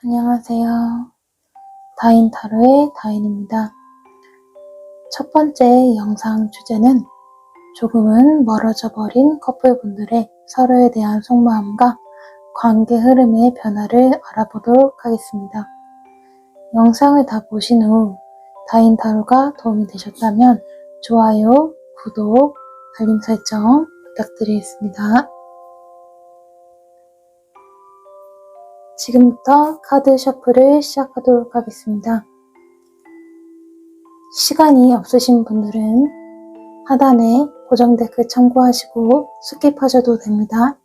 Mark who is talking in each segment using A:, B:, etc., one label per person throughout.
A: 안녕하세요. 다인타로의 다인입니다. 첫 번째 영상 주제는 조금은 멀어져 버린 커플분들의 서로에 대한 속마음과 관계 흐름의 변화를 알아보도록 하겠습니다. 영상을 다 보신 후 다인타로가 도움이 되셨다면 좋아요, 구독, 알림 설정 부탁드리겠습니다. 지금부터 카드 셔플을 시작하도록 하겠습니다. 시간이 없으신 분들은 하단에 고정 댓글 참고하시고 스킵하셔도 됩니다.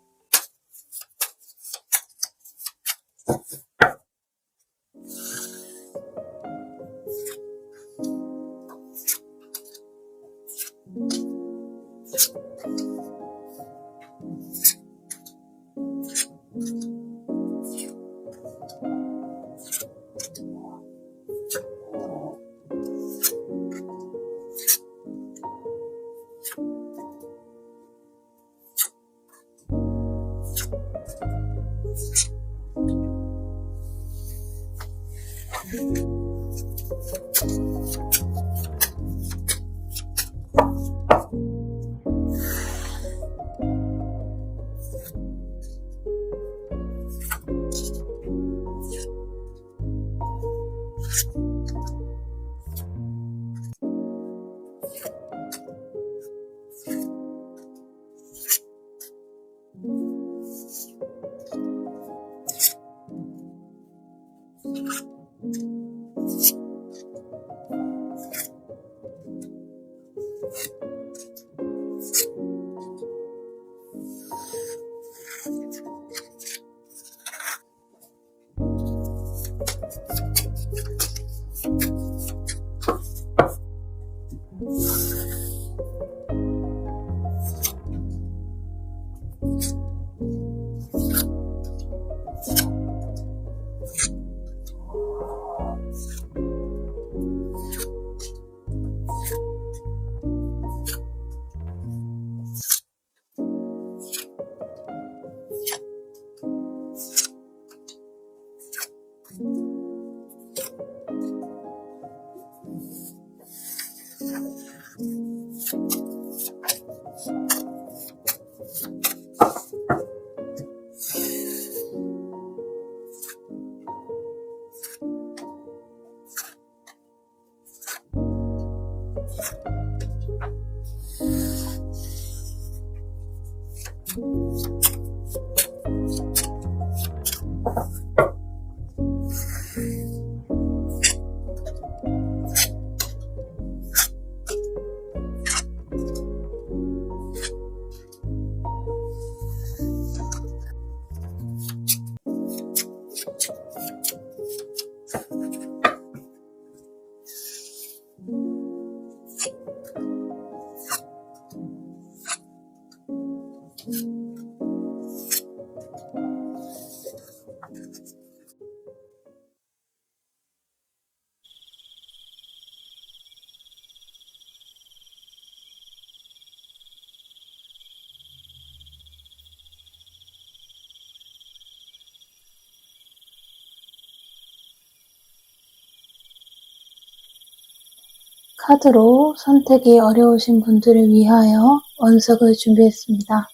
A: 카드로 선택이 어려우신 분들을 위하여 원석을 준비했습니다.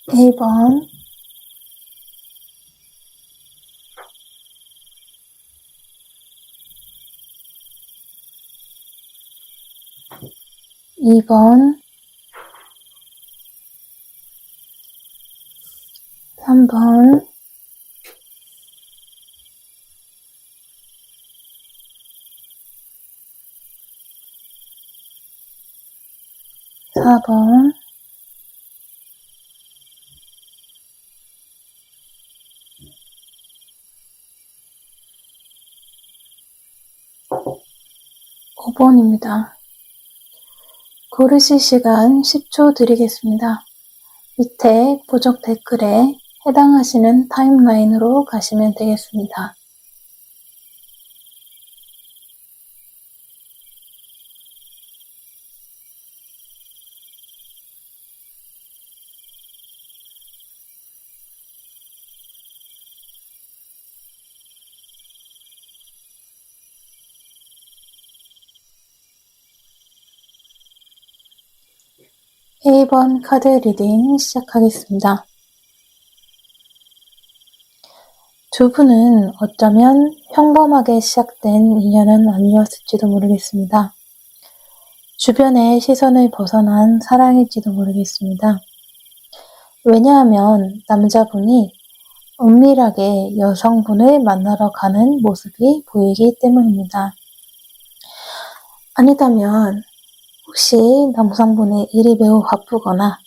A: 1번, 2번, 3번, 4번, 5번입니다. 고르실 시간 10초 드리겠습니다. 밑에 보적 댓글에 해당하시는 타임라인으로 가시면 되겠습니다. A번 카드 리딩 시작하겠습니다. 두 분은 어쩌면 평범하게 시작된 인연은 아니었을지도 모르겠습니다. 주변의 시선을 벗어난 사랑일지도 모르겠습니다. 왜냐하면 남자분이 은밀하게 여성분을 만나러 가는 모습이 보이기 때문입니다. 아니다면 혹시 남성분의 일이 매우 바쁘거나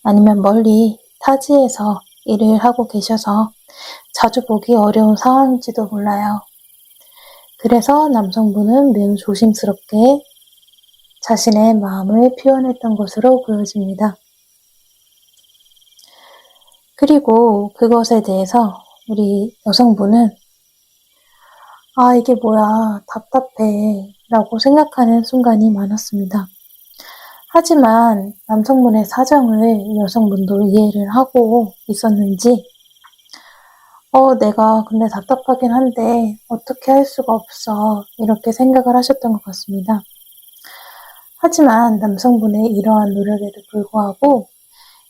A: 아니면 멀리 타지에서 일을 하고 계셔서 자주 보기 어려운 상황일지도 몰라요. 그래서 남성분은 매우 조심스럽게 자신의 마음을 표현했던 것으로 보여집니다. 그리고 그것에 대해서 우리 여성분은 이게 뭐야, 답답해 라고 생각하는 순간이 많았습니다. 하지만 남성분의 사정을 여성분도 이해를 하고 있었는지 내가 근데 답답하긴 한데 어떻게 할 수가 없어 이렇게 생각을 하셨던 것 같습니다. 하지만 남성분의 이러한 노력에도 불구하고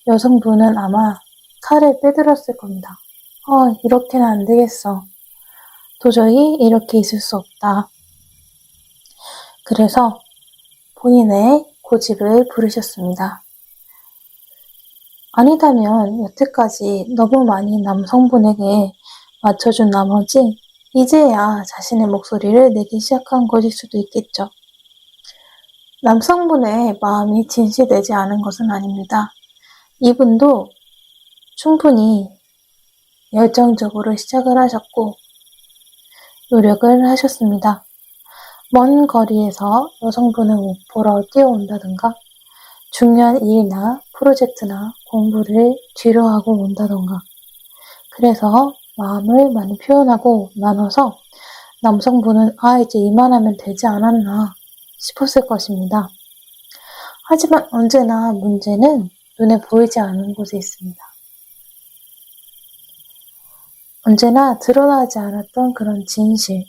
A: 여성분은 아마 칼을 빼들었을 겁니다. 이렇게는 안 되겠어. 도저히 이렇게 있을 수 없다. 그래서 본인의 고집을 부리셨습니다. 아니다면 여태까지 너무 많이 남성분에게 맞춰준 나머지 이제야 자신의 목소리를 내기 시작한 것일 수도 있겠죠. 남성분의 마음이 진실되지 않은 것은 아닙니다. 이분도 충분히 열정적으로 시작을 하셨고 노력을 하셨습니다. 먼 거리에서 여성분을 보러 뛰어온다든가 중요한 일이나 프로젝트나 공부를 뒤로 하고 온다던가 그래서 마음을 많이 표현하고 나눠서 남성분은 이제 이만하면 되지 않았나 싶었을 것입니다. 하지만 언제나 문제는 눈에 보이지 않는 곳에 있습니다. 언제나 드러나지 않았던 그런 진실,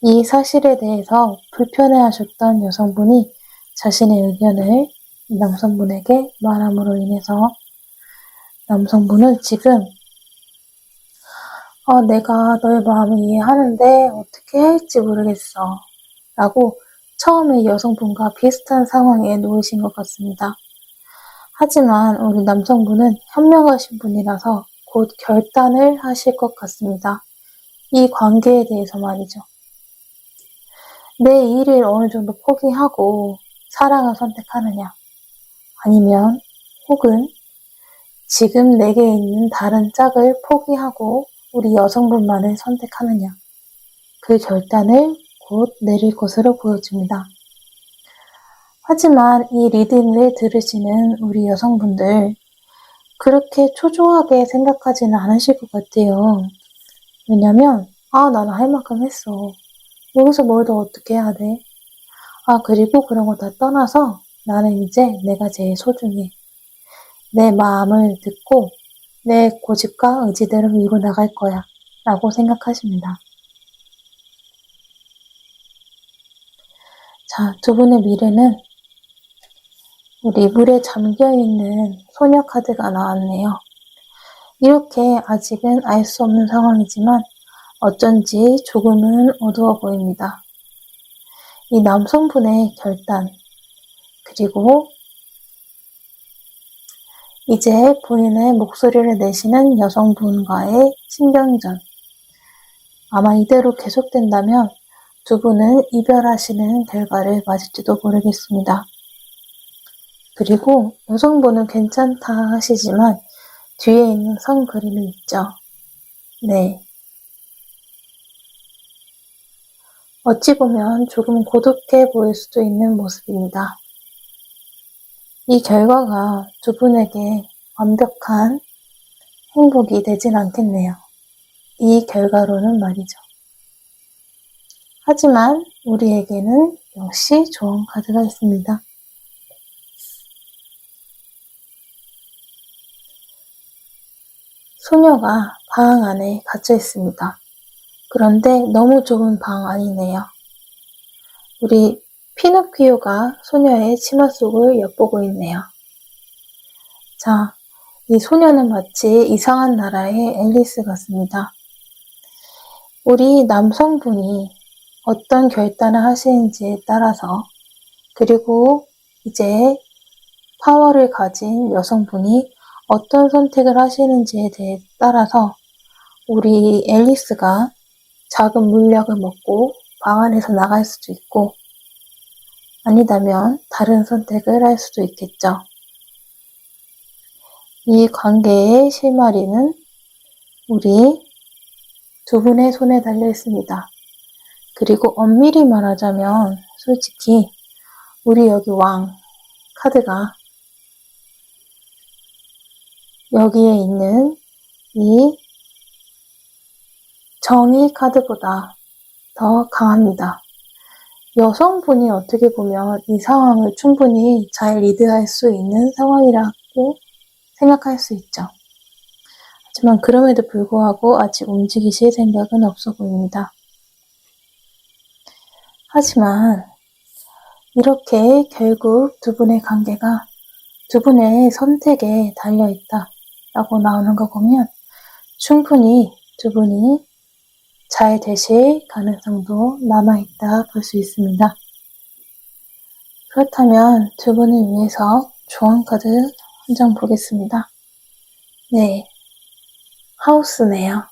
A: 이 사실에 대해서 불편해하셨던 여성분이 자신의 의견을 남성분에게 말함으로 인해서 남성분은 지금 내가 너의 마음을 이해하는데 어떻게 해야 할지 모르겠어 라고 처음에 여성분과 비슷한 상황에 놓이신 것 같습니다. 하지만 우리 남성분은 현명하신 분이라서 곧 결단을 하실 것 같습니다. 이 관계에 대해서 말이죠. 내 일을 어느 정도 포기하고 사랑을 선택하느냐 아니면 혹은 지금 내게 있는 다른 짝을 포기하고 우리 여성분만을 선택하느냐 그 결단을 곧 내릴 것으로 보여집니다. 하지만 이 리딩을 들으시는 우리 여성분들 그렇게 초조하게 생각하지는 않으실 것 같아요. 왜냐면 나는 할 만큼 했어. 여기서 뭘 더 어떻게 해야 돼? 그리고 그런 거 다 떠나서 나는 이제 내가 제일 소중해. 내 마음을 듣고 내 고집과 의지대로 밀고 나갈 거야 라고 생각하십니다. 자, 두 분의 미래는 우리 물에 잠겨있는 소녀 카드가 나왔네요. 이렇게 아직은 알 수 없는 상황이지만 어쩐지 조금은 어두워 보입니다. 이 남성분의 결단, 그리고 이제 본인의 목소리를 내시는 여성분과의 신경전, 아마 이대로 계속된다면 두 분은 이별하시는 결과를 맞을지도 모르겠습니다. 그리고 여성분은 괜찮다 하시지만 뒤에 있는 선 그림이 있죠. 네. 어찌 보면 조금 고독해 보일 수도 있는 모습입니다. 이 결과가 두 분에게 완벽한 행복이 되진 않겠네요. 이 결과로는 말이죠. 하지만 우리에게는 역시 좋은 카드가 있습니다. 소녀가 방 안에 갇혀 있습니다. 그런데 너무 좁은 방 안이네요. 우리 피노키오가 소녀의 치마 속을 엿보고 있네요. 자, 이 소녀는 마치 이상한 나라의 앨리스 같습니다. 우리 남성분이 어떤 결단을 하시는지에 따라서, 그리고 이제 파워를 가진 여성분이 어떤 선택을 하시는지에 대해 따라서 우리 앨리스가 작은 물약을 먹고 방 안에서 나갈 수도 있고, 아니다면 다른 선택을 할 수도 있겠죠. 이 관계의 실마리는 우리 두 분의 손에 달려 있습니다. 그리고 엄밀히 말하자면 솔직히 우리 여기 왕 카드가 여기에 있는 이 정의 카드보다 더 강합니다. 여성분이 어떻게 보면 이 상황을 충분히 잘 리드할 수 있는 상황이라고 생각할 수 있죠. 하지만 그럼에도 불구하고 아직 움직이실 생각은 없어 보입니다. 하지만 이렇게 결국 두 분의 관계가 두 분의 선택에 달려있다 라고 나오는 거 보면 충분히 두 분이 잘 되실 가능성도 남아있다 볼 수 있습니다. 그렇다면 두 분을 위해서 조언 카드 한 장 보겠습니다. 네, 하우스네요.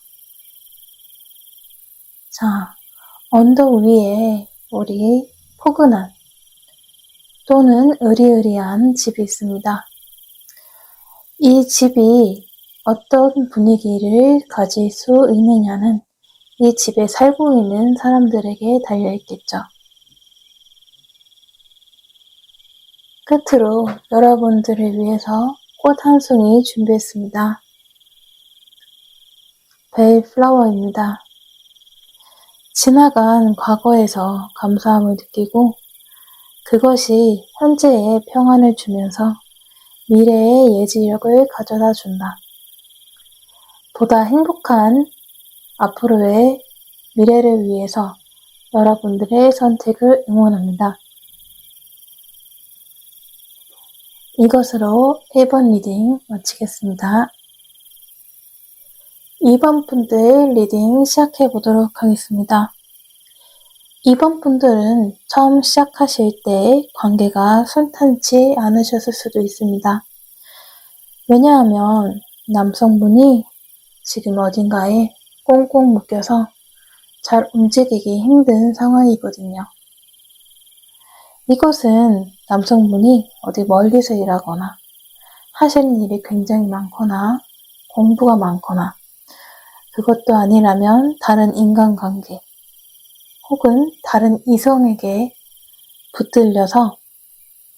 A: 자, 언덕 위에 우리 포근한 또는 으리으리한 집이 있습니다. 이 집이 어떤 분위기를 가질 수 있느냐는 이 집에 살고 있는 사람들에게 달려있겠죠. 끝으로 여러분들을 위해서 꽃 한 송이 준비했습니다. 벨플라워입니다. 지나간 과거에서 감사함을 느끼고 그것이 현재의 평안을 주면서 미래의 예지력을 가져다 준다. 보다 행복한 앞으로의 미래를 위해서 여러분들의 선택을 응원합니다. 이것으로 1번 리딩 마치겠습니다. 2번 분들 리딩 시작해 보도록 하겠습니다. 2번 분들은 처음 시작하실 때 관계가 순탄치 않으셨을 수도 있습니다. 왜냐하면 남성분이 지금 어딘가에 꽁꽁 묶여서 잘 움직이기 힘든 상황이거든요. 이것은 남성분이 어디 멀리서 일하거나 하시는 일이 굉장히 많거나 공부가 많거나 그것도 아니라면 다른 인간관계 혹은 다른 이성에게 붙들려서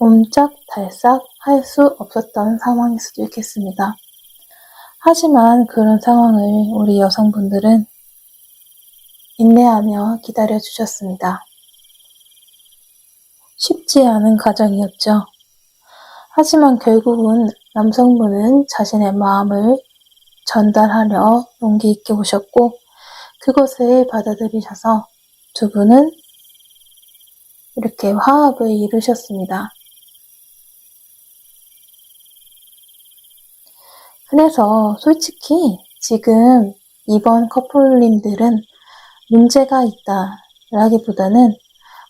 A: 옴짝달싹 할 수 없었던 상황일 수도 있겠습니다. 하지만 그런 상황을 우리 여성분들은 인내하며 기다려 주셨습니다. 쉽지 않은 과정이었죠. 하지만 결국은 남성분은 자신의 마음을 전달하려 용기 있게 오셨고 그것을 받아들이셔서 두 분은 이렇게 화합을 이루셨습니다. 그래서 솔직히 지금 이번 커플님들은 문제가 있다 라기보다는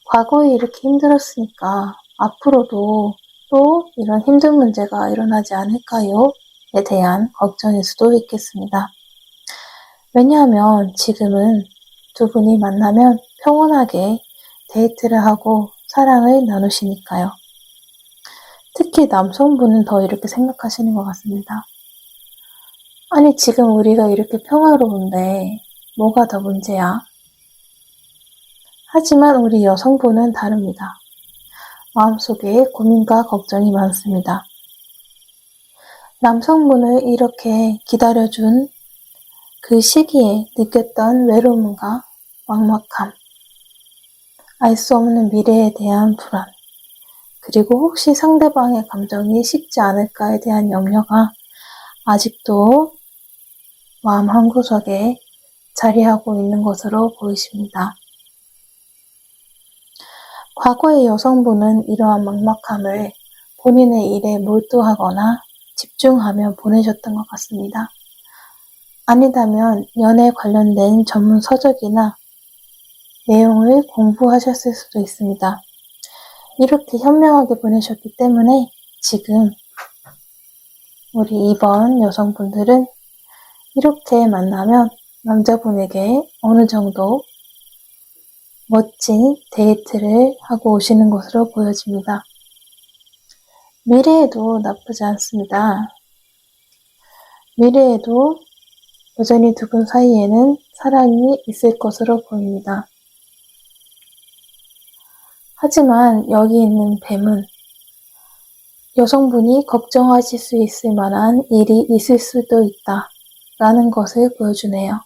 A: 과거에 이렇게 힘들었으니까 앞으로도 또 이런 힘든 문제가 일어나지 않을까요? 에 대한 걱정일 수도 있겠습니다. 왜냐하면 지금은 두 분이 만나면 평온하게 데이트를 하고 사랑을 나누시니까요. 특히 남성분은 더 이렇게 생각하시는 것 같습니다. 아니 지금 우리가 이렇게 평화로운데 뭐가 더 문제야? 하지만 우리 여성분은 다릅니다. 마음속에 고민과 걱정이 많습니다. 남성분을 이렇게 기다려준 그 시기에 느꼈던 외로움과 막막함, 알 수 없는 미래에 대한 불안, 그리고 혹시 상대방의 감정이 식지 않을까에 대한 염려가 아직도 마음 한구석에 자리하고 있는 것으로 보이십니다. 과거의 여성분은 이러한 막막함을 본인의 일에 몰두하거나 집중하며 보내셨던 것 같습니다. 아니다면 연애 관련된 전문 서적이나 내용을 공부하셨을 수도 있습니다. 이렇게 현명하게 보내셨기 때문에 지금 우리 2번 여성분들은 이렇게 만나면 남자분에게 어느 정도 멋진 데이트를 하고 오시는 것으로 보여집니다. 미래에도 나쁘지 않습니다. 미래에도 여전히 두 분 사이에는 사랑이 있을 것으로 보입니다. 하지만 여기 있는 뱀은 여성분이 걱정하실 수 있을 만한 일이 있을 수도 있다 라는 것을 보여주네요.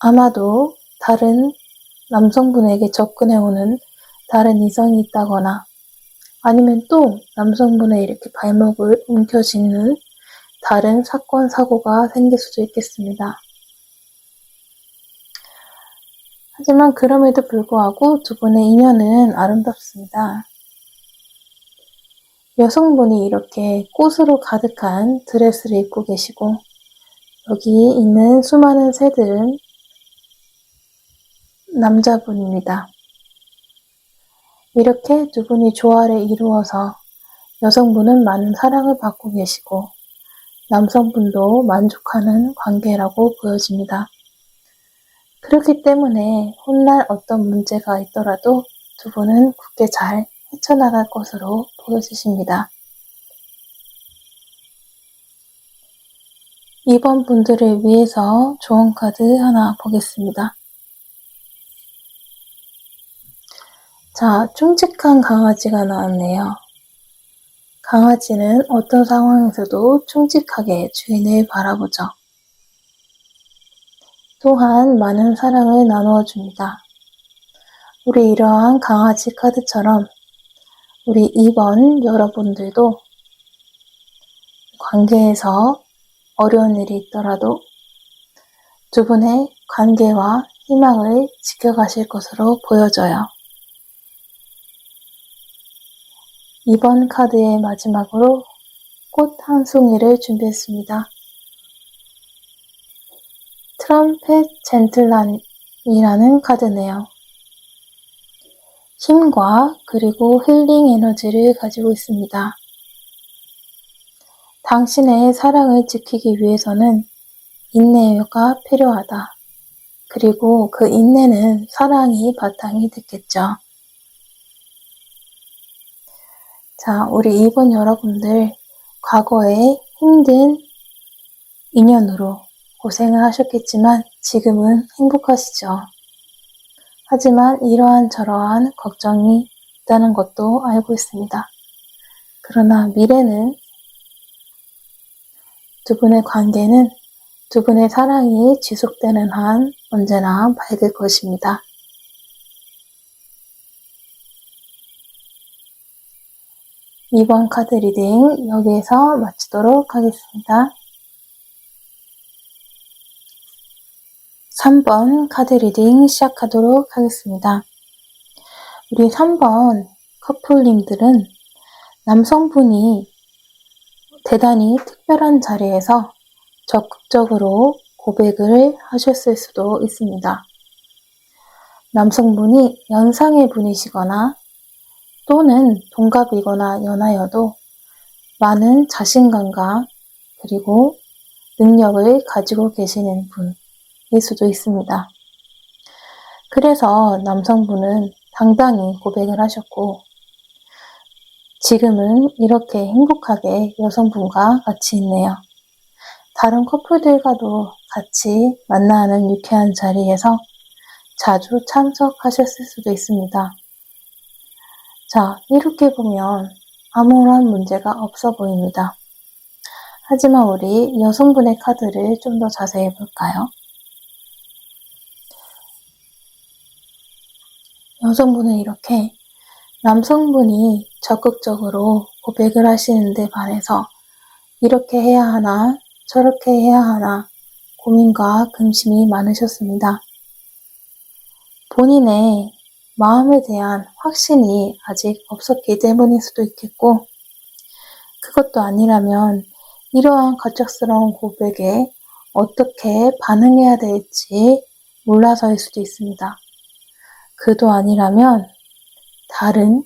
A: 아마도 다른 남성분에게 접근해오는 다른 이성이 있다거나 아니면 또 남성분의 이렇게 발목을 움켜쥐는 다른 사건, 사고가 생길 수도 있겠습니다. 하지만 그럼에도 불구하고 두 분의 인연은 아름답습니다. 여성분이 이렇게 꽃으로 가득한 드레스를 입고 계시고 여기 있는 수많은 새들은 남자분입니다. 이렇게 두 분이 조화를 이루어서 여성분은 많은 사랑을 받고 계시고 남성분도 만족하는 관계라고 보여집니다. 그렇기 때문에 훗날 어떤 문제가 있더라도 두 분은 굳게 잘 헤쳐나갈 것으로 보여지십니다. 2번 분들을 위해서 좋은 카드 하나 보겠습니다. 자, 충직한 강아지가 나왔네요. 강아지는 어떤 상황에서도 충직하게 주인을 바라보죠. 또한 많은 사랑을 나누어 줍니다. 우리 이러한 강아지 카드처럼 우리 2번 여러분들도 관계에서 어려운 일이 있더라도 두 분의 관계와 희망을 지켜가실 것으로 보여져요. 2번 카드의 마지막으로 꽃 한 송이를 준비했습니다. 트럼펫 젠틀란이라는 카드네요. 힘과 그리고 힐링 에너지를 가지고 있습니다. 당신의 사랑을 지키기 위해서는 인내가 필요하다. 그리고 그 인내는 사랑이 바탕이 됐겠죠. 자, 우리 2번 여러분들 과거에 힘든 인연으로 고생을 하셨겠지만 지금은 행복하시죠. 하지만 이러한 저러한 걱정이 있다는 것도 알고 있습니다. 그러나 미래는 두 분의 관계는 두 분의 사랑이 지속되는 한 언제나 밝을 것입니다. 이번 카드 리딩 여기에서 마치도록 하겠습니다. 3번 카드 리딩 시작하도록 하겠습니다. 우리 3번 커플님들은 남성분이 대단히 특별한 자리에서 적극적으로 고백을 하셨을 수도 있습니다. 남성분이 연상의 분이시거나 또는 동갑이거나 연하여도 많은 자신감과 그리고 능력을 가지고 계시는 분일 수도 있습니다. 그래서 남성분은 당당히 고백을 하셨고 지금은 이렇게 행복하게 여성분과 같이 있네요. 다른 커플들과도 같이 만나는 유쾌한 자리에서 자주 참석하셨을 수도 있습니다. 자, 이렇게 보면 아무런 문제가 없어 보입니다. 하지만 우리 여성분의 카드를 좀 더 자세히 볼까요? 여성분은 이렇게 남성분이 적극적으로 고백을 하시는데 반해서 이렇게 해야 하나 저렇게 해야 하나 고민과 근심이 많으셨습니다. 본인의 마음에 대한 확신이 아직 없었기 때문일 수도 있겠고 그것도 아니라면 이러한 갑작스러운 고백에 어떻게 반응해야 될지 몰라서일 수도 있습니다. 그도 아니라면 다른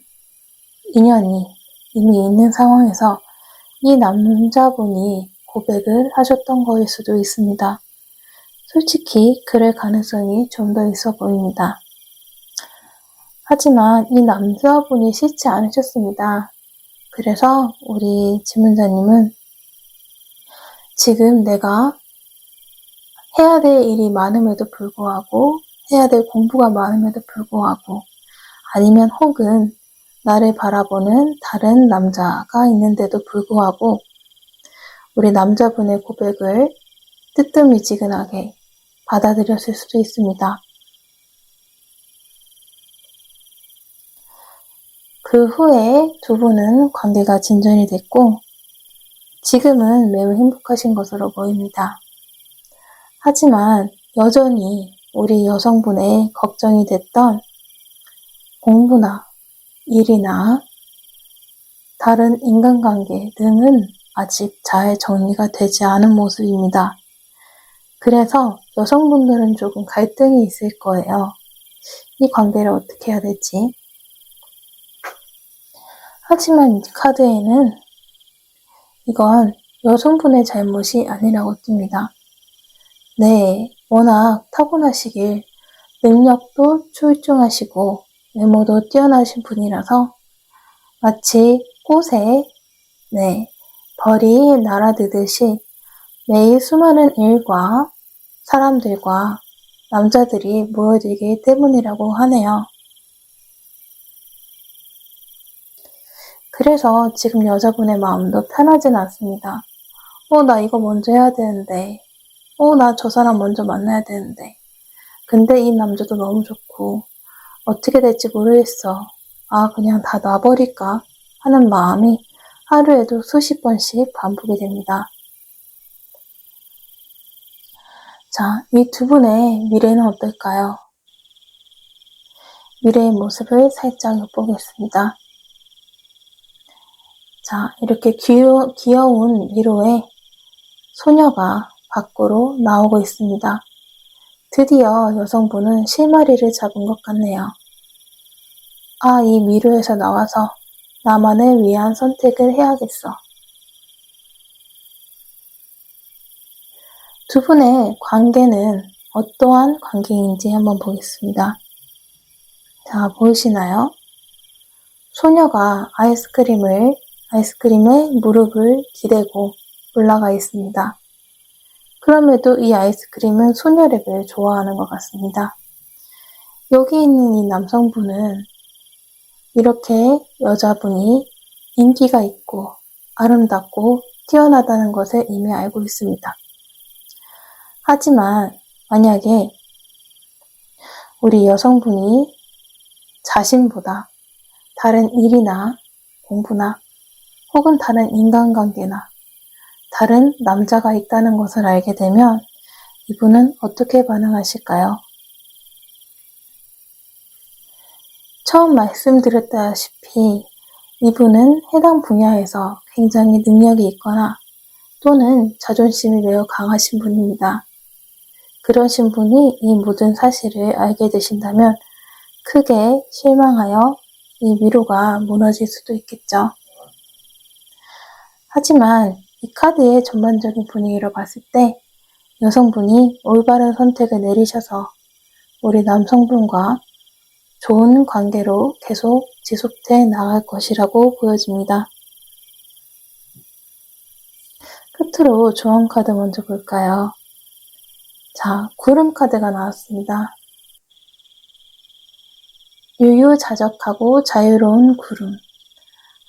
A: 인연이 이미 있는 상황에서 이 남자분이 고백을 하셨던 거일 수도 있습니다. 솔직히 그럴 가능성이 좀 더 있어 보입니다. 하지만 이 남자분이 싫지 않으셨습니다. 그래서 우리 지문자님은 지금 내가 해야 될 일이 많음에도 불구하고, 해야 될 공부가 많음에도 불구하고, 아니면 혹은 나를 바라보는 다른 남자가 있는데도 불구하고 우리 남자분의 고백을 뜨뜻미지근하게 받아들였을 수도 있습니다. 그 후에 두 분은 관계가 진전이 됐고 지금은 매우 행복하신 것으로 보입니다. 하지만 여전히 우리 여성분의 걱정이 됐던 공부나 일이나 다른 인간관계 등은 아직 잘 정리가 되지 않은 모습입니다. 그래서 여성분들은 조금 갈등이 있을 거예요. 이 관계를 어떻게 해야 될지. 하지만 이 카드에는 이건 여성분의 잘못이 아니라고 뜹니다. 네, 워낙 타고나시길 능력도 출중하시고 외모도 뛰어나신 분이라서 마치 꽃에 벌이 날아드듯이 매일 수많은 일과 사람들과 남자들이 모여들기 때문이라고 하네요. 그래서 지금 여자분의 마음도 편하진 않습니다. 나 이거 먼저 해야 되는데, 나 저 사람 먼저 만나야 되는데, 근데 이 남자도 너무 좋고 어떻게 될지 모르겠어. 그냥 다 놔버릴까 하는 마음이 하루에도 수십 번씩 반복이 됩니다. 자, 이 두 분의 미래는 어떨까요? 미래의 모습을 살짝 엿보겠습니다. 자, 이렇게 귀여운 미로에 소녀가 밖으로 나오고 있습니다. 드디어 여성분은 실마리를 잡은 것 같네요. 이 미로에서 나와서 나만을 위한 선택을 해야겠어. 두 분의 관계는 어떠한 관계인지 한번 보겠습니다. 자, 보이시나요? 소녀가 아이스크림에 무릎을 기대고 올라가 있습니다. 그럼에도 이 아이스크림은 소녀를 좋아하는 것 같습니다. 여기 있는 이 남성분은 이렇게 여자분이 인기가 있고 아름답고 뛰어나다는 것을 이미 알고 있습니다. 하지만 만약에 우리 여성분이 자신보다 다른 일이나 공부나 혹은 다른 인간관계나 다른 남자가 있다는 것을 알게 되면 이분은 어떻게 반응하실까요? 처음 말씀드렸다시피 이분은 해당 분야에서 굉장히 능력이 있거나 또는 자존심이 매우 강하신 분입니다. 그러신 분이 이 모든 사실을 알게 되신다면 크게 실망하여 이 위로가 무너질 수도 있겠죠. 하지만 이 카드의 전반적인 분위기로 봤을 때 여성분이 올바른 선택을 내리셔서 우리 남성분과 좋은 관계로 계속 지속돼 나갈 것이라고 보여집니다. 끝으로 조언 카드 먼저 볼까요? 자, 구름 카드가 나왔습니다. 유유자적하고 자유로운 구름.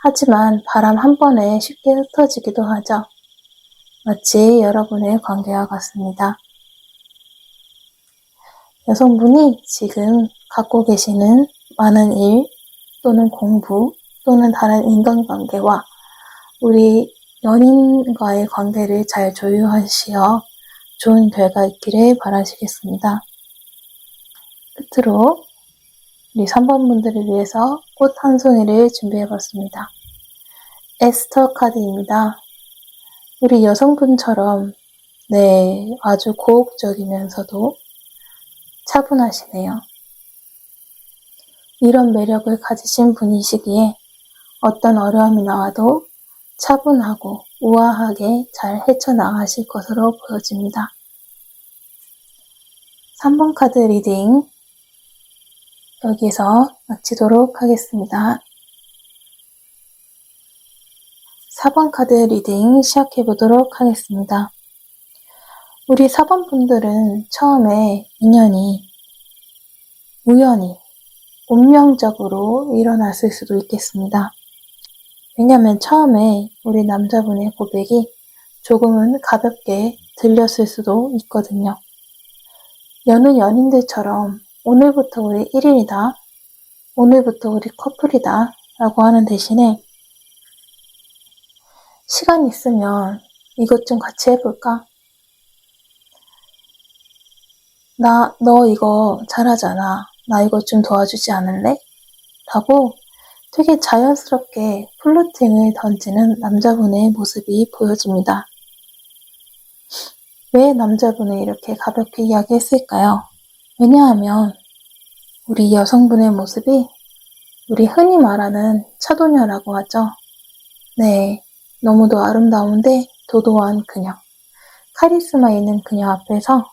A: 하지만 바람 한 번에 쉽게 흩어지기도 하죠. 마치 여러분의 관계와 같습니다. 여성분이 지금 갖고 계시는 많은 일 또는 공부 또는 다른 인간관계와 우리 연인과의 관계를 잘 조율하시어 좋은 결과 있기를 바라시겠습니다. 끝으로 우리 3번 분들을 위해서 꽃 한 송이를 준비해봤습니다. 에스터 카드입니다. 우리 여성분처럼 아주 고혹적이면서도 차분하시네요. 이런 매력을 가지신 분이시기에 어떤 어려움이 나와도 차분하고 우아하게 잘 헤쳐나가실 것으로 보여집니다. 3번 카드 리딩 여기서 마치도록 하겠습니다. 4번 카드 리딩 시작해 보도록 하겠습니다. 우리 4번 분들은 처음에 인연이 우연히 운명적으로 일어났을 수도 있겠습니다. 왜냐하면 처음에 우리 남자분의 고백이 조금은 가볍게 들렸을 수도 있거든요. 여느 연인들처럼 오늘부터 우리 1인이다, 오늘부터 우리 커플이다 라고 하는 대신에 시간 있으면 이것 좀 같이 해볼까? 너 이거 잘하잖아. 나 이거 좀 도와주지 않을래? 라고 되게 자연스럽게 플로팅을 던지는 남자분의 모습이 보여집니다. 왜 남자분이 이렇게 가볍게 이야기했을까요? 왜냐하면 우리 여성분의 모습이 우리 흔히 말하는 차도녀라고 하죠. 너무도 아름다운데 도도한 그녀, 카리스마 있는 그녀 앞에서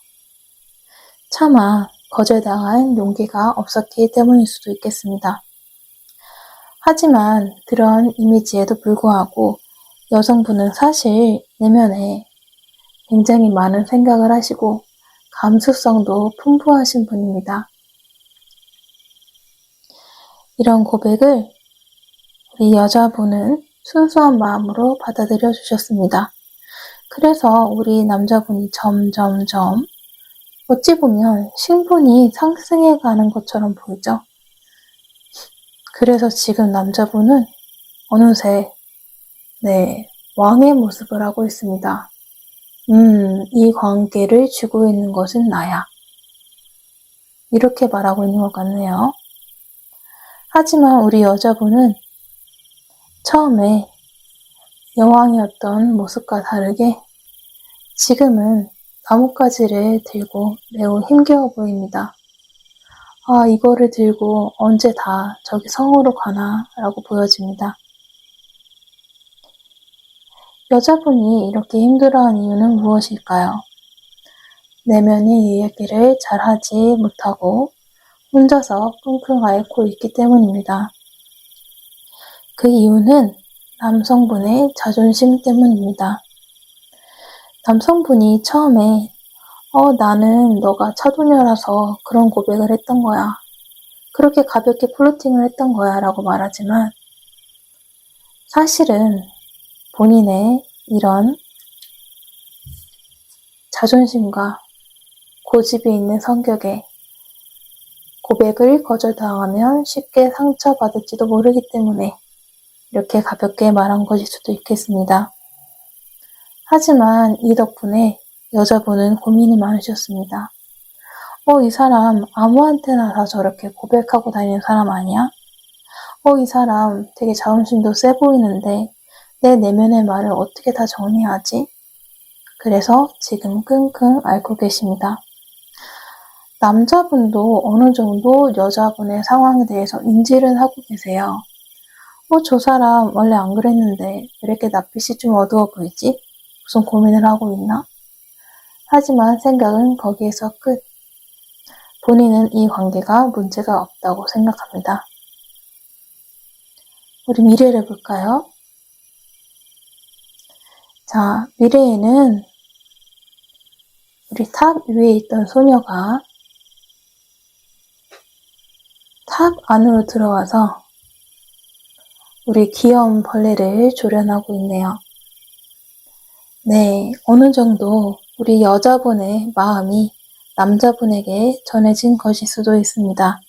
A: 차마 거절당할 용기가 없었기 때문일 수도 있겠습니다. 하지만 그런 이미지에도 불구하고 여성분은 사실 내면에 굉장히 많은 생각을 하시고 감수성도 풍부하신 분입니다. 이런 고백을 우리 여자분은 순수한 마음으로 받아들여 주셨습니다. 그래서 우리 남자분이 점점점 어찌 보면 신분이 상승해 가는 것처럼 보이죠? 그래서 지금 남자분은 어느새 왕의 모습을 하고 있습니다. 이 관계를 쥐고 있는 것은 나야. 이렇게 말하고 있는 것 같네요. 하지만 우리 여자분은 처음에 여왕이었던 모습과 다르게 지금은 나뭇가지를 들고 매우 힘겨워 보입니다. 이거를 들고 언제 다 저기 성으로 가나 라고 보여집니다. 여자분이 이렇게 힘들어하는 이유는 무엇일까요? 내면의 이야기를 잘하지 못하고 혼자서 끙끙 앓고 있기 때문입니다. 그 이유는 남성분의 자존심 때문입니다. 남성분이 처음에 나는 너가 차도녀라서 그런 고백을 했던 거야. 그렇게 가볍게 플로팅을 했던 거야 라고 말하지만 사실은 본인의 이런 자존심과 고집이 있는 성격에 고백을 거절당하면 쉽게 상처받을지도 모르기 때문에 이렇게 가볍게 말한 것일 수도 있겠습니다. 하지만 이 덕분에 여자분은 고민이 많으셨습니다. 이 사람 아무한테나 다 저렇게 고백하고 다니는 사람 아니야? 이 사람 되게 자존심도 세 보이는데 내 내면의 말을 어떻게 다 정리하지? 그래서 지금 끙끙 앓고 계십니다. 남자분도 어느 정도 여자분의 상황에 대해서 인지를 하고 계세요. 저 사람 원래 안 그랬는데 왜 이렇게 낯빛이 좀 어두워 보이지? 무슨 고민을 하고 있나? 하지만 생각은 거기에서 끝. 본인은 이 관계가 문제가 없다고 생각합니다. 우리 미래를 볼까요? 자, 미래에는 우리 탑 위에 있던 소녀가 탑 안으로 들어와서 우리 귀여운 벌레를 조련하고 있네요. 어느 정도 우리 여자분의 마음이 남자분에게 전해진 것일 수도 있습니다.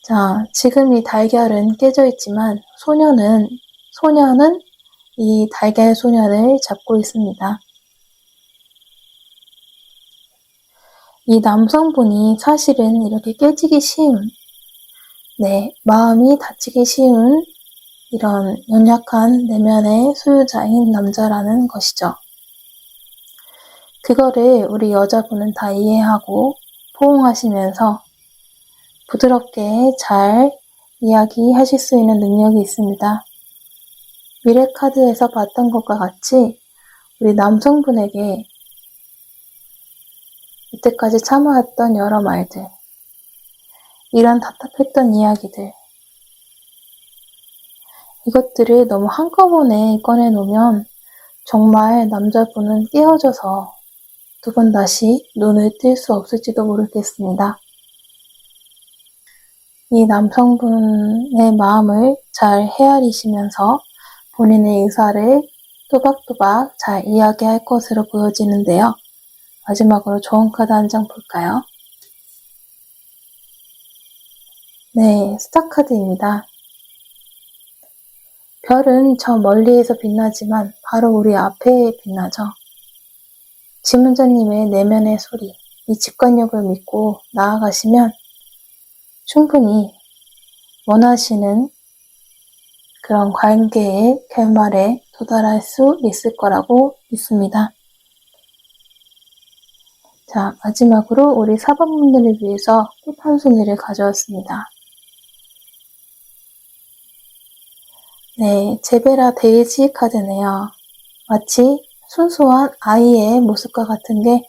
A: 자, 지금 이 달걀은 깨져 있지만 소녀는 이 달걀 소녀를 잡고 있습니다. 이 남성분이 사실은 이렇게 깨지기 쉬운 마음이 다치기 쉬운 이런 연약한 내면의 소유자인 남자라는 것이죠. 그거를 우리 여자분은 다 이해하고 포옹하시면서 부드럽게 잘 이야기하실 수 있는 능력이 있습니다. 미래카드에서 봤던 것과 같이 우리 남성분에게 이때까지 참아왔던 여러 말들, 이런 답답했던 이야기들, 이것들을 너무 한꺼번에 꺼내놓으면 정말 남자분은 깨어져서 두 번 다시 눈을 뜰 수 없을지도 모르겠습니다. 이 남성분의 마음을 잘 헤아리시면서 본인의 의사를 또박또박 잘 이야기할 것으로 보여지는데요. 마지막으로 좋은 카드 한 장 볼까요? 스타 카드입니다. 별은 저 멀리에서 빛나지만 바로 우리 앞에 빛나죠. 지문자님의 내면의 소리, 이 직관력을 믿고 나아가시면 충분히 원하시는 그런 관계의 결말에 도달할 수 있을 거라고 믿습니다. 자, 마지막으로 우리 4번분들을 위해서 꽃 한 송이를 가져왔습니다. 제베라 데이지 카드네요. 마치 순수한 아이의 모습과 같은 게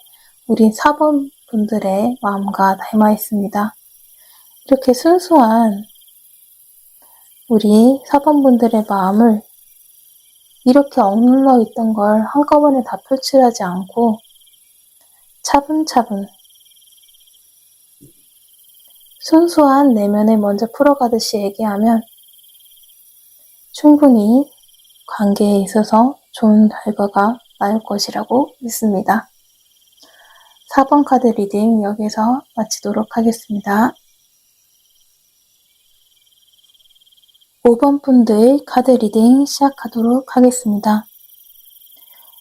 A: 우리 4번 분들의 마음과 닮아 있습니다. 이렇게 순수한 우리 4번 분들의 마음을 이렇게 억눌러 있던 걸 한꺼번에 다 표출하지 않고 차분차분 순수한 내면을 먼저 풀어가듯이 얘기하면 충분히 관계에 있어서 좋은 결과가 나올 것이라고 믿습니다. 4번 카드 리딩 여기서 마치도록 하겠습니다. 5번 분들 카드 리딩 시작하도록 하겠습니다.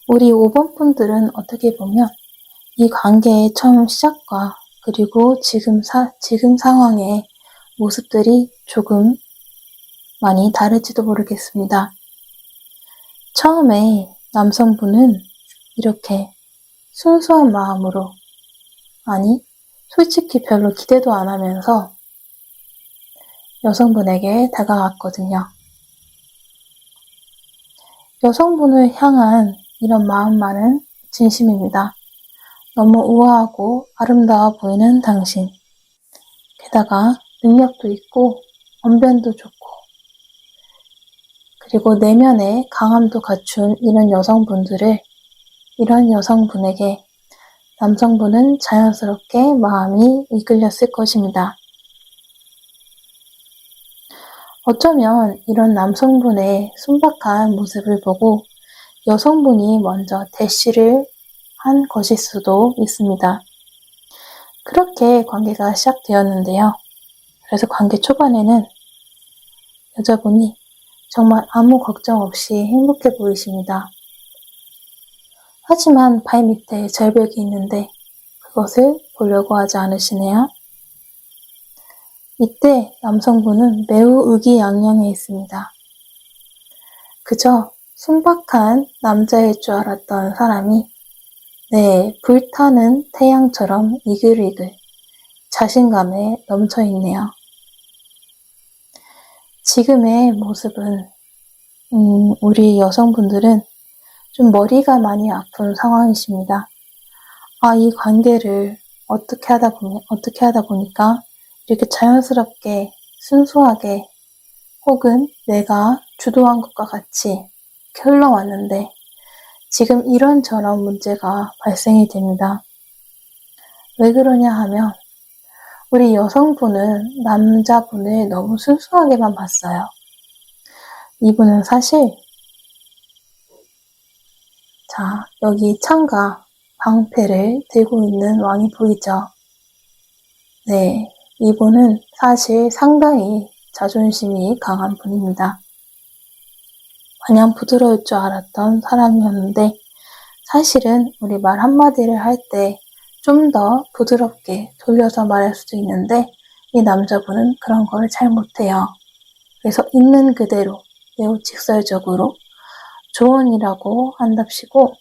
A: 우리 5번 분들은 어떻게 보면 이 관계의 처음 시작과 그리고 지금 상황의 모습들이 조금 많이 다를지도 모르겠습니다. 처음에 남성분은 이렇게 순수한 마음으로, 아니 솔직히 별로 기대도 안 하면서 여성분에게 다가갔거든요. 여성분을 향한 이런 마음만은 진심입니다. 너무 우아하고 아름다워 보이는 당신, 게다가 능력도 있고 언변도 좋고 그리고 내면에 강함도 갖춘 이런 여성분에게 남성분은 자연스럽게 마음이 이끌렸을 것입니다. 어쩌면 이런 남성분의 순박한 모습을 보고 여성분이 먼저 대시를 한 것일 수도 있습니다. 그렇게 관계가 시작되었는데요. 그래서 관계 초반에는 여자분이 정말 아무 걱정 없이 행복해 보이십니다. 하지만 발 밑에 절벽이 있는데 그것을 보려고 하지 않으시네요. 이때 남성분은 매우 의기양양해 있습니다. 그저 순박한 남자일 줄 알았던 사람이 불타는 태양처럼 이글이글 자신감에 넘쳐 있네요. 지금의 모습은 우리 여성분들은 좀 머리가 많이 아픈 상황이십니다. 이 관계를 어떻게 하다 보니까 이렇게 자연스럽게 순수하게 혹은 내가 주도한 것과 같이 흘러왔는데 지금 이런저런 문제가 발생이 됩니다. 왜 그러냐 하면 우리 여성분은 남자분을 너무 순수하게만 봤어요. 이분은 사실 여기 창과 방패를 들고 있는 왕이 보이죠? 이분은 사실 상당히 자존심이 강한 분입니다. 마냥 부드러울 줄 알았던 사람이었는데 사실은 우리 말 한마디를 할 때 좀 더 부드럽게 돌려서 말할 수도 있는데 이 남자분은 그런 걸 잘 못해요. 그래서 있는 그대로 매우 직설적으로 조언이라고 한답시고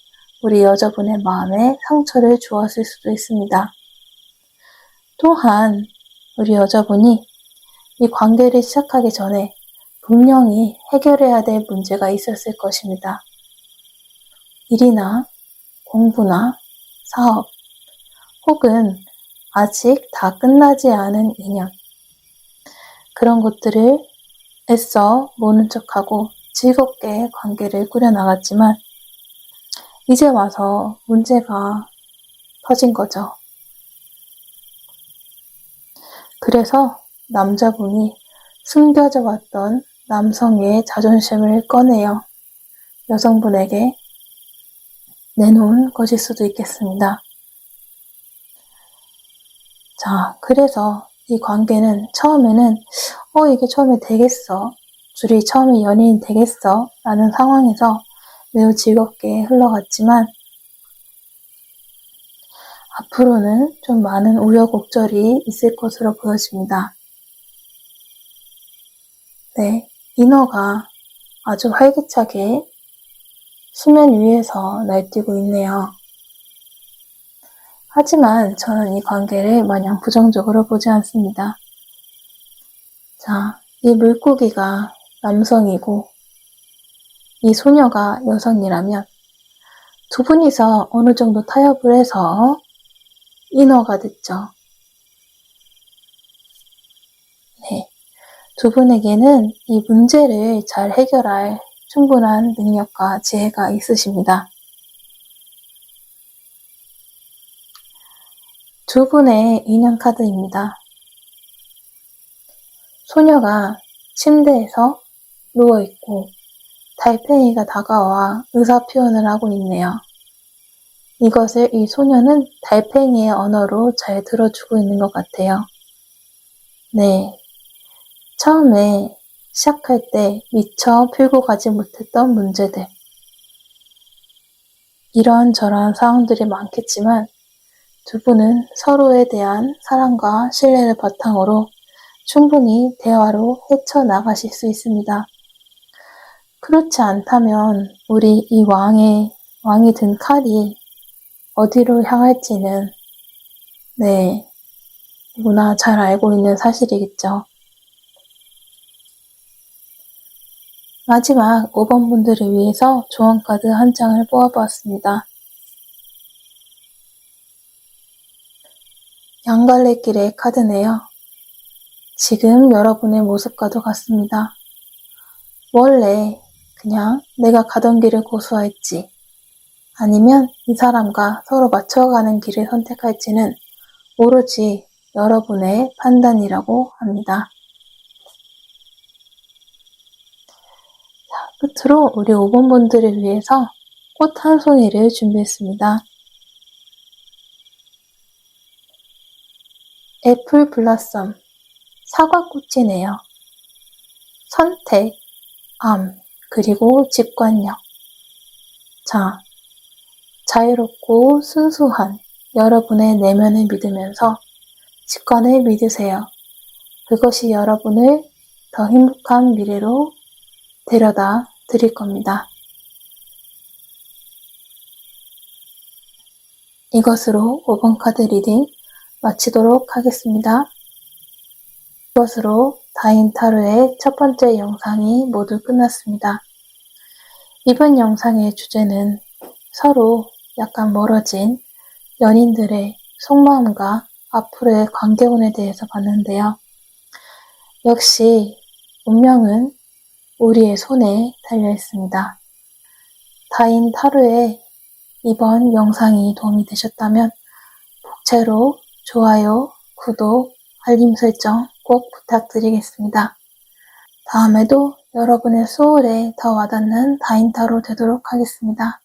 A: 우리 여자분의 마음에 상처를 주었을 수도 있습니다. 또한 우리 여자분이 이 관계를 시작하기 전에 분명히 해결해야 될 문제가 있었을 것입니다. 일이나 공부나 사업 혹은 아직 다 끝나지 않은 인연, 그런 것들을 애써 모른 척하고 즐겁게 관계를 꾸려나갔지만 이제 와서 문제가 터진 거죠. 그래서 남자분이 숨겨져 왔던 남성의 자존심을 꺼내요. 여성분에게 내놓은 것일 수도 있겠습니다. 자, 그래서 이 관계는 처음에는 이게 처음에 되겠어? 둘이 처음에 연인 되겠어? 라는 상황에서 매우 즐겁게 흘러갔지만 앞으로는 좀 많은 우여곡절이 있을 것으로 보여집니다. 네, 인어가 아주 활기차게 수면 위에서 날뛰고 있네요. 하지만 저는 이 관계를 마냥 부정적으로 보지 않습니다. 자, 이 물고기가 남성이고 이 소녀가 여성이라면 두 분이서 어느 정도 타협을 해서 인어가 됐죠. 네, 두 분에게는 이 문제를 잘 해결할 충분한 능력과 지혜가 있으십니다. 두 분의 인연 카드입니다. 소녀가 침대에서 누워있고 달팽이가 다가와 의사 표현을 하고 있네요. 이것을 이 소녀는 달팽이의 언어로 잘 들어주고 있는 것 같아요. 네, 처음에 시작할 때 미처 풀고 가지 못했던 문제들, 이런저런 상황들이 많겠지만 두 분은 서로에 대한 사랑과 신뢰를 바탕으로 충분히 대화로 헤쳐나가실 수 있습니다. 그렇지 않다면 우리 이 왕이 든 칼이 어디로 향할지는 누구나 잘 알고 있는 사실이겠죠. 마지막 5번 분들을 위해서 조언 카드 한 장을 뽑아보았습니다. 양갈래길의 카드네요. 지금 여러분의 모습과도 같습니다. 원래 그냥 내가 가던 길을 고수할지 아니면 이 사람과 서로 맞춰가는 길을 선택할지는 오로지 여러분의 판단이라고 합니다. 자, 끝으로 우리 5번 분들을 위해서 꽃 한 송이를 준비했습니다. 애플 블라썸, 사과꽃이네요. 선택, 암, 그리고 직관력. 자, 자유롭고 순수한 여러분의 내면을 믿으면서 직관을 믿으세요. 그것이 여러분을 더 행복한 미래로 데려다 드릴 겁니다. 이것으로 5번 카드 리딩 마치도록 하겠습니다. 이것으로 다인타로의 첫 번째 영상이 모두 끝났습니다. 이번 영상의 주제는 서로 약간 멀어진 연인들의 속마음과 앞으로의 관계운에 대해서 봤는데요. 역시 운명은 우리의 손에 달려 있습니다. 다인타로의 이번 영상이 도움이 되셨다면 복채로 좋아요, 구독, 알림 설정 꼭 부탁드리겠습니다. 다음에도 여러분의 소울에 더 와닿는 다인타로 되도록 하겠습니다.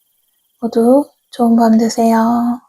A: 모두 좋은 밤 되세요.